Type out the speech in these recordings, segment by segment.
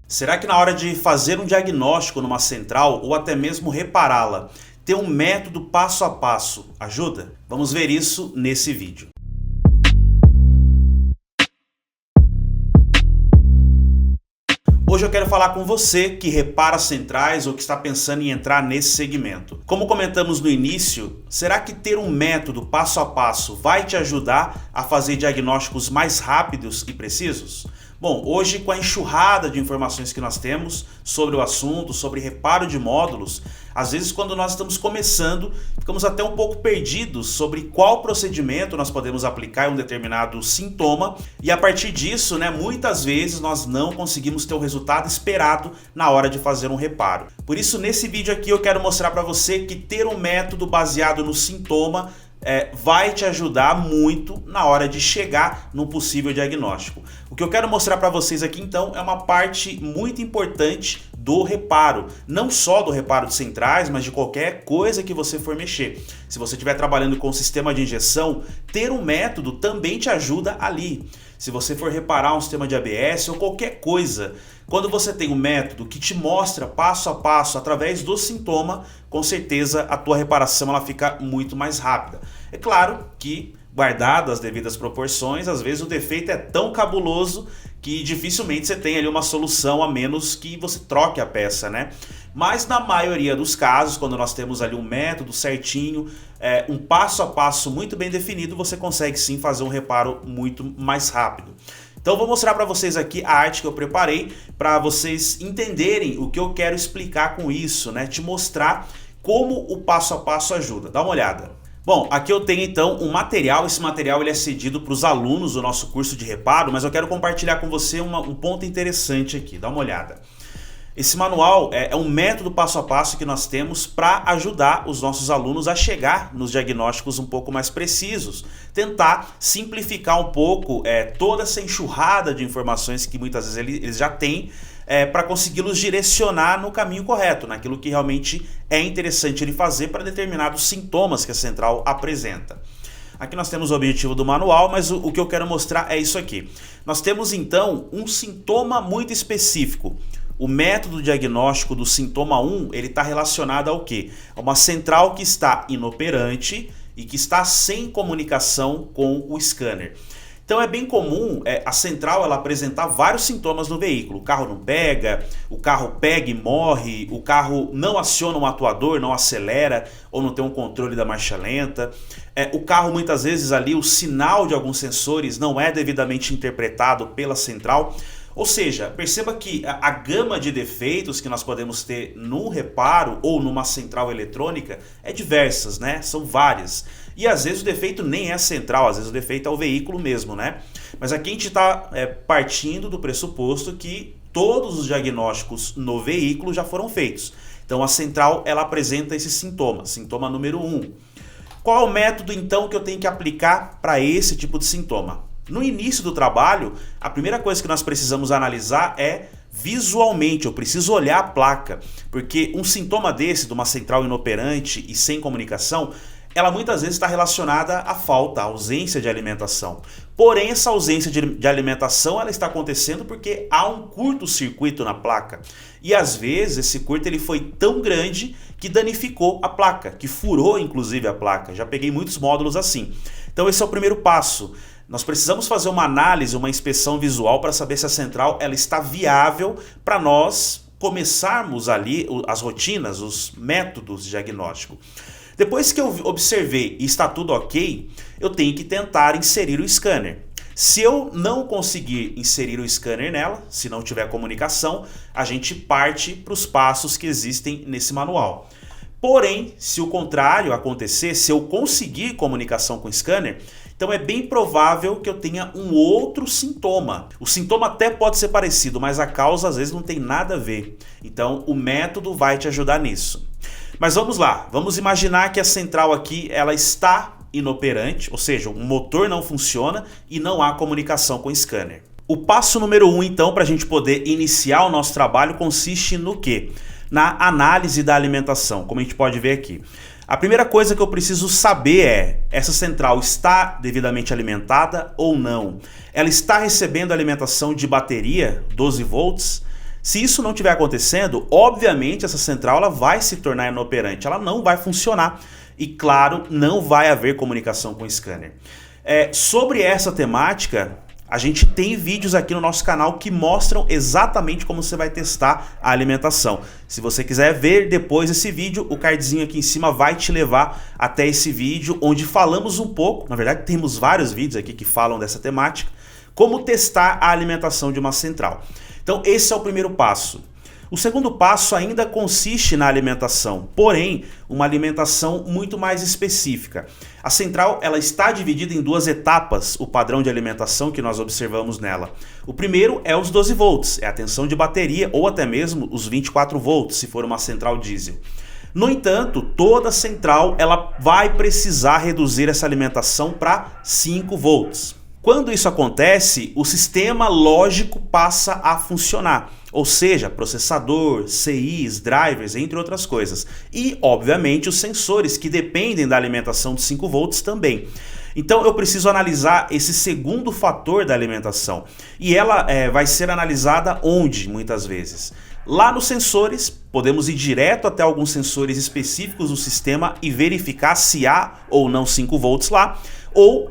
Será que na hora de fazer um diagnóstico numa central ou até mesmo repará-la, ter um método passo a passo ajuda? Vamos ver isso nesse vídeo. Hoje eu quero falar com você que repara centrais ou que está pensando em entrar nesse segmento. Como comentamos no início, será que ter um método passo a passo vai te ajudar a fazer diagnósticos mais rápidos e precisos? Bom, hoje com a enxurrada de informações que nós temos sobre o assunto, sobre reparo de módulos, às vezes quando nós estamos começando, ficamos até um pouco perdidos sobre qual procedimento nós podemos aplicar em um determinado sintoma e a partir disso, muitas vezes nós não conseguimos ter o resultado esperado na hora de fazer um reparo. Por isso, nesse vídeo aqui eu quero mostrar para você que ter um método baseado no sintoma vai te ajudar muito na hora de chegar no possível diagnóstico. O que eu quero mostrar para vocês aqui então é uma parte muito importante do reparo, não só do reparo de centrais, mas de qualquer coisa que você for mexer. Se você estiver trabalhando com sistema de injeção, ter um método também te ajuda ali. Se você for reparar um sistema de ABS ou qualquer coisa, quando você tem um método que te mostra passo a passo através do sintoma, com certeza a tua reparação ela fica muito mais rápida. É claro que, guardado as devidas proporções, às vezes o defeito é tão cabuloso que dificilmente você tem ali uma solução a menos que você troque a peça, Mas na maioria dos casos, quando nós temos ali um método certinho, um passo a passo muito bem definido, você consegue sim fazer um reparo muito mais rápido. Então eu vou mostrar para vocês aqui a arte que eu preparei para vocês entenderem o que eu quero explicar com isso, Te mostrar como o passo a passo ajuda. Dá uma olhada. Bom, aqui eu tenho então um material, esse material ele é cedido para os alunos do nosso curso de reparo, mas eu quero compartilhar com você um ponto interessante aqui, dá uma olhada. Esse manual é um método passo a passo que nós temos para ajudar os nossos alunos a chegar nos diagnósticos um pouco mais precisos, tentar simplificar um pouco toda essa enxurrada de informações que muitas vezes eles já têm, para consegui-los direcionar no caminho correto, naquilo que realmente é interessante ele fazer para determinados sintomas que a central apresenta. Aqui nós temos o objetivo do manual, mas o que eu quero mostrar é isso aqui. Nós temos então um sintoma muito específico. O método diagnóstico do sintoma 1, ele está relacionado ao quê? A uma central que está inoperante e que está sem comunicação com o scanner. Então é bem comum a central ela apresentar vários sintomas no veículo. O carro não pega, o carro pega e morre, o carro não aciona um atuador, não acelera ou não tem um controle da marcha lenta. O carro muitas vezes ali, o sinal de alguns sensores não é devidamente interpretado pela central. Ou seja, perceba que a gama de defeitos que nós podemos ter no reparo ou numa central eletrônica é diversas, São várias. E às vezes o defeito nem é a central, às vezes o defeito é o veículo mesmo, Mas aqui a gente está partindo do pressuposto que todos os diagnósticos no veículo já foram feitos. Então a central ela apresenta esse sintoma, sintoma número 1. Qual é o método então que eu tenho que aplicar para esse tipo de sintoma? No início do trabalho, a primeira coisa que nós precisamos analisar é visualmente, eu preciso olhar a placa, porque um sintoma desse, de uma central inoperante e sem comunicação, ela muitas vezes está relacionada à falta, à ausência de alimentação. Porém, essa ausência de alimentação ela está acontecendo porque há um curto-circuito na placa. E às vezes esse curto ele foi tão grande que danificou a placa, que furou inclusive a placa. Já peguei muitos módulos assim. Então esse é o primeiro passo. Nós precisamos fazer uma análise, uma inspeção visual para saber se a central ela está viável para nós começarmos ali as rotinas, os métodos de diagnóstico. Depois que eu observei e está tudo ok, eu tenho que tentar inserir o scanner. Se eu não conseguir inserir o scanner nela, se não tiver comunicação, a gente parte para os passos que existem nesse manual. Porém, se o contrário acontecer, se eu conseguir comunicação com o scanner, então é bem provável que eu tenha um outro sintoma. O sintoma até pode ser parecido, mas a causa às vezes não tem nada a ver. Então o método vai te ajudar nisso. Mas vamos lá, vamos imaginar que a central aqui ela está inoperante, ou seja, o motor não funciona e não há comunicação com o scanner. O passo número 1 então para a gente poder iniciar o nosso trabalho consiste no quê? Na análise da alimentação, como a gente pode ver aqui. A primeira coisa que eu preciso saber é, essa central está devidamente alimentada ou não? Ela está recebendo alimentação de bateria, 12 volts? Se isso não estiver acontecendo, obviamente essa central ela vai se tornar inoperante, ela não vai funcionar e, claro, não vai haver comunicação com o scanner. Sobre essa temática, a gente tem vídeos aqui no nosso canal que mostram exatamente como você vai testar a alimentação. Se você quiser ver depois esse vídeo, o cardzinho aqui em cima vai te levar até esse vídeo, onde falamos um pouco, na verdade temos vários vídeos aqui que falam dessa temática, como testar a alimentação de uma central. Então esse é o primeiro passo. O segundo passo ainda consiste na alimentação, porém uma alimentação muito mais específica. A central ela está dividida em duas etapas, o padrão de alimentação que nós observamos nela. O primeiro é os 12 volts, é a tensão de bateria ou até mesmo os 24 volts, se for uma central diesel. No entanto, toda central ela vai precisar reduzir essa alimentação para 5 volts. Quando isso acontece, o sistema lógico passa a funcionar, ou seja, processador, CIs, drivers, entre outras coisas. E, obviamente, os sensores que dependem da alimentação de 5 volts também. Então eu preciso analisar esse segundo fator da alimentação. E ela vai ser analisada onde, muitas vezes? Lá nos sensores, podemos ir direto até alguns sensores específicos do sistema e verificar se há ou não 5 volts lá. Ou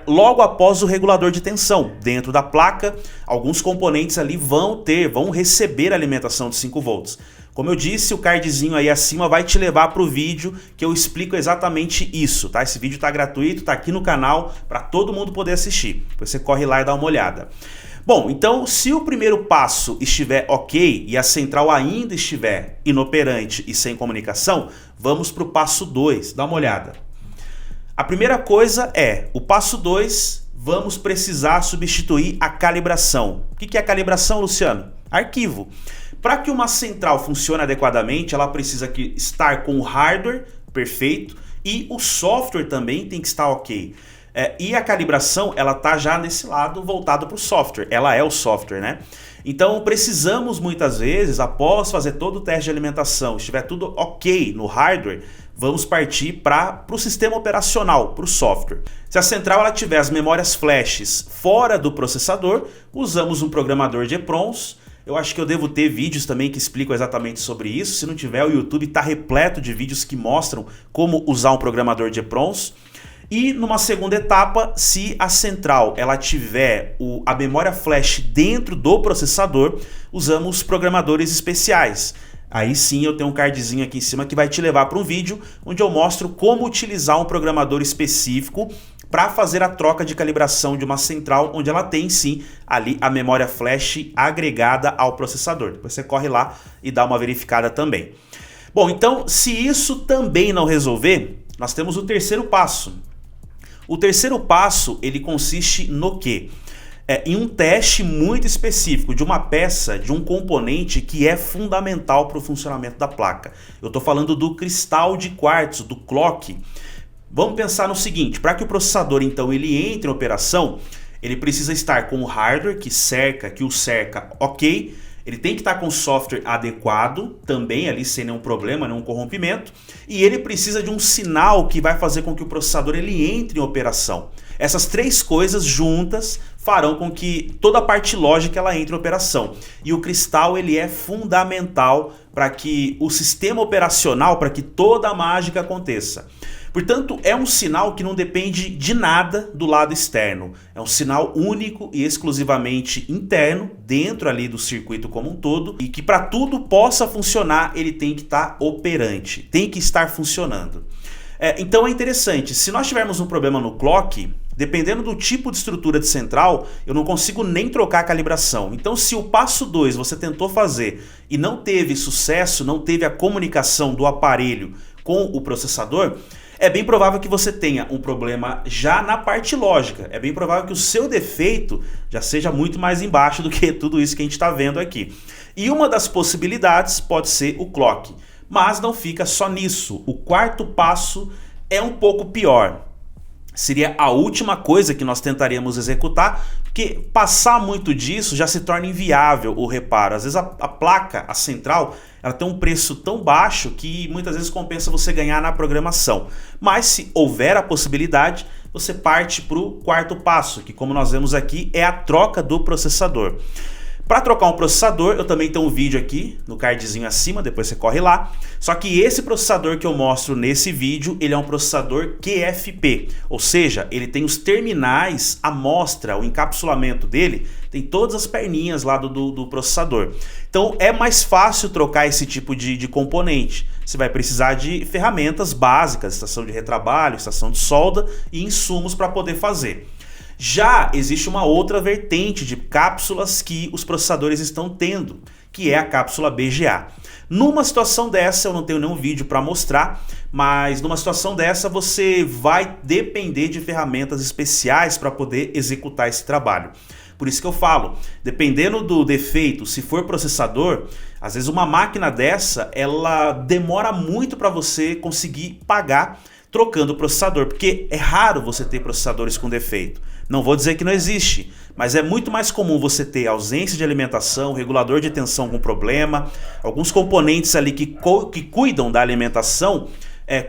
logo após o regulador de tensão, dentro da placa, alguns componentes ali vão receber alimentação de 5 volts. Como eu disse, o cardzinho aí acima vai te levar para o vídeo que eu explico exatamente isso, tá? Esse vídeo está gratuito, está aqui no canal para todo mundo poder assistir. Depois você corre lá e dá uma olhada. Bom, então se o primeiro passo estiver ok e a central ainda estiver inoperante e sem comunicação, vamos para o passo 2, dá uma olhada. A primeira coisa o passo 2, vamos precisar substituir a calibração. O que é a calibração, Luciano? Arquivo. Para que uma central funcione adequadamente, ela precisa estar com o hardware perfeito e o software também tem que estar ok. E a calibração, ela está já nesse lado voltado para o software. Ela é o software, né? Então precisamos muitas vezes, após fazer todo o teste de alimentação, estiver tudo ok no hardware, vamos partir para o sistema operacional, para o software. Se a central ela tiver as memórias flashes fora do processador, usamos um programador de EPROMs. Eu acho que eu devo ter vídeos também que explicam exatamente sobre isso. Se não tiver, o YouTube está repleto de vídeos que mostram como usar um programador de EPROMs. E numa segunda etapa, se a central ela tiver a memória flash dentro do processador, usamos programadores especiais. Aí sim eu tenho um cardzinho aqui em cima que vai te levar para um vídeo onde eu mostro como utilizar um programador específico para fazer a troca de calibração de uma central onde ela tem sim ali a memória flash agregada ao processador. Depois você corre lá e dá uma verificada também. Bom, então se isso também não resolver, nós temos o terceiro passo. O terceiro passo, ele consiste no quê? Em um teste muito específico de uma peça, de um componente que é fundamental para o funcionamento da placa. Eu estou falando do cristal de quartzo, do clock. Vamos pensar no seguinte, para que o processador então ele entre em operação, ele precisa estar com o hardware que o cerca ok, ele tem que estar com o software adequado, também ali sem nenhum problema, nenhum corrompimento, e ele precisa de um sinal que vai fazer com que o processador ele entre em operação. Essas três coisas juntas farão com que toda a parte lógica ela entre em operação. E o cristal ele é fundamental para que o sistema operacional, para que toda a mágica aconteça. Portanto, é um sinal que não depende de nada do lado externo. É um sinal único e exclusivamente interno, dentro ali do circuito como um todo, e que para tudo possa funcionar, ele tem que estar operante, tem que estar funcionando. Então é interessante, se nós tivermos um problema no clock, dependendo do tipo de estrutura de central, eu não consigo nem trocar a calibração. Então se o passo 2 você tentou fazer e não teve sucesso, não teve a comunicação do aparelho com o processador, é bem provável que você tenha um problema já na parte lógica. É bem provável que o seu defeito já seja muito mais embaixo do que tudo isso que a gente está vendo aqui. E uma das possibilidades pode ser o clock. Mas não fica só nisso. O quarto passo é um pouco pior. Seria a última coisa que nós tentaríamos executar, porque passar muito disso já se torna inviável o reparo. Às vezes a placa, a central, ela tem um preço tão baixo que muitas vezes compensa você ganhar na programação. Mas se houver a possibilidade, você parte para o quarto passo, que como nós vemos aqui é a troca do processador. Para trocar um processador, eu também tenho um vídeo aqui no cardzinho acima, depois você corre lá. Só que esse processador que eu mostro nesse vídeo, ele é um processador QFP, ou seja, ele tem os terminais, a amostra, o encapsulamento dele, tem todas as perninhas lá do processador. Então é mais fácil trocar esse tipo de componente. Você vai precisar de ferramentas básicas, estação de retrabalho, estação de solda e insumos para poder fazer. Já existe uma outra vertente de cápsulas que os processadores estão tendo, que é a cápsula BGA. Numa situação dessa, eu não tenho nenhum vídeo para mostrar, mas numa situação dessa você vai depender de ferramentas especiais para poder executar esse trabalho. Por isso que eu falo, dependendo do defeito, se for processador, às vezes uma máquina dessa, ela demora muito para você conseguir pagar trocando o processador, porque é raro você ter processadores com defeito. Não vou dizer que não existe, mas é muito mais comum você ter ausência de alimentação, regulador de tensão com problema, alguns componentes ali que cuidam da alimentação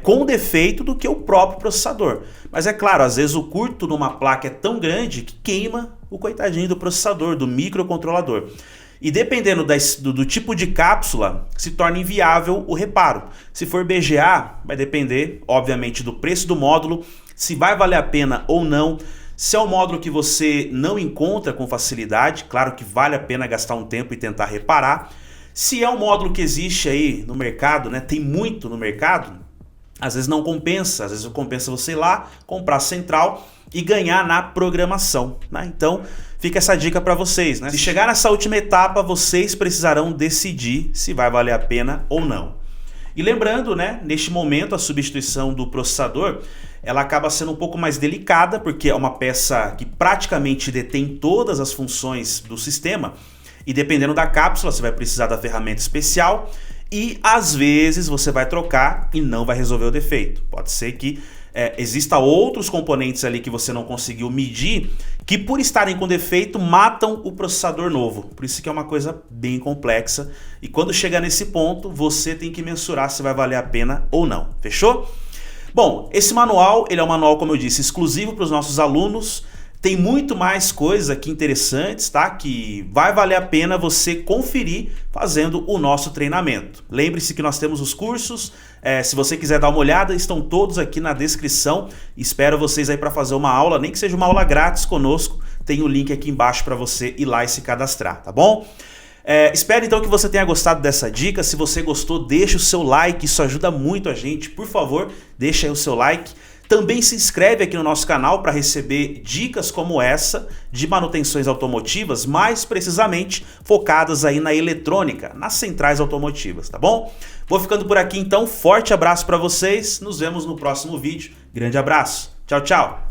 com defeito do que o próprio processador. Mas é claro, às vezes o curto numa placa é tão grande que queima o coitadinho do processador, do microcontrolador. E dependendo do tipo de cápsula, se torna inviável o reparo. Se for BGA, vai depender, obviamente, do preço do módulo, se vai valer a pena ou não. Se é um módulo que você não encontra com facilidade, claro que vale a pena gastar um tempo e tentar reparar. Se é um módulo que existe aí no mercado, né, tem muito no mercado, às vezes não compensa, às vezes compensa você ir lá, comprar a central e ganhar na programação, né? Então fica essa dica para vocês, né? Se chegar nessa última etapa, vocês precisarão decidir se vai valer a pena ou não. E lembrando, né, neste momento a substituição do processador, ela acaba sendo um pouco mais delicada, porque é uma peça que praticamente detém todas as funções do sistema, e dependendo da cápsula você vai precisar da ferramenta especial, e às vezes você vai trocar e não vai resolver o defeito. Pode ser que exista outros componentes ali que você não conseguiu medir, que por estarem com defeito matam o processador novo. Por isso que é uma coisa bem complexa, e quando chegar nesse ponto você tem que mensurar se vai valer a pena ou não. Fechou? Bom, esse manual, ele é um manual, como eu disse, exclusivo para os nossos alunos. Tem muito mais coisas aqui interessantes, tá? Que vai valer a pena você conferir fazendo o nosso treinamento. Lembre-se que nós temos os cursos, se você quiser dar uma olhada, estão todos aqui na descrição. Espero vocês aí para fazer uma aula, nem que seja uma aula grátis conosco. Tem o link aqui embaixo para você ir lá e se cadastrar, tá bom? Espero então que você tenha gostado dessa dica. Se você gostou, deixa o seu like, isso ajuda muito a gente. Por favor, deixa aí o seu like. Também se inscreve aqui no nosso canal para receber dicas como essa de manutenções automotivas, mais precisamente focadas aí na eletrônica, nas centrais automotivas, tá bom? Vou ficando por aqui então, forte abraço para vocês, nos vemos no próximo vídeo, grande abraço, tchau, tchau!